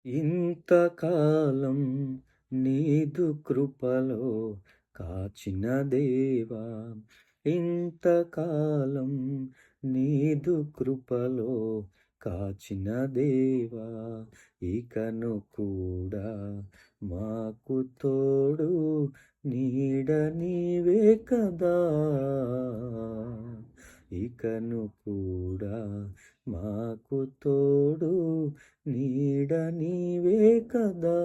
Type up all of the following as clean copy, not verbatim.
ఇంతకాలం నీదు కృపలో కాచిన దేవా, ఇంతకాలం నీదు కృపలో కాచిన దేవా, ఇకను కూడా మాకు తోడు నీడ నీవే కదా. ఇకను కూడా మాకు తోడు నీడ నీవే కదా.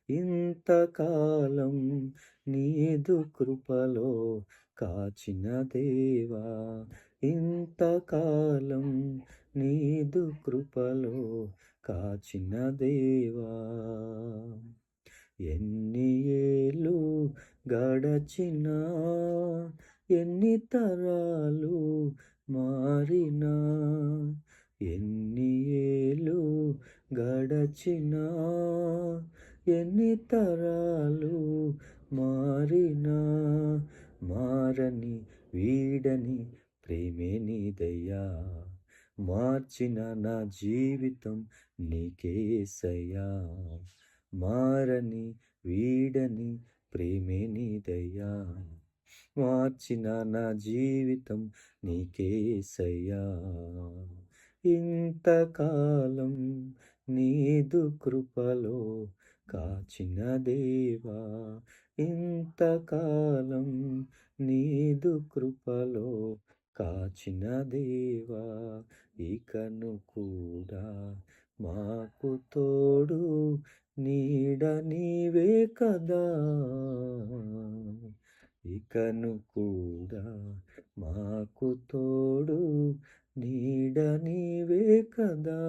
ఇంతకాలం నీదు కృపలో కాచిన దేవా, ఇంతకాలం నీదు కృపలో కాచిన దేవా. ఎన్ని ఏళ్ళు గడచినా, ఎన్ని తరాలు మారినా, ఎన్ని ఏళ్ళు గడచినా, ఎన్ని తరాలు మారినా, మారని వీడని ప్రేమే నీదయ్యా, మార్చిన నా జీవితం నీకేసయ్యా. మారని వీడని ప్రేమే నీదయ్యా, మార్చిన నా జీవితం నీకేసయ్యా. ఇంతకాలం నీదు కృపలో కాచిన దేవా, ఇంతకాలం నీదు కృపలో కాచిన దేవా, ఇకను కూడా మాకు తోడు నీడ నీవే కదా. ఇకను కూడా మాకు తోడు నీడ నీవే కదా.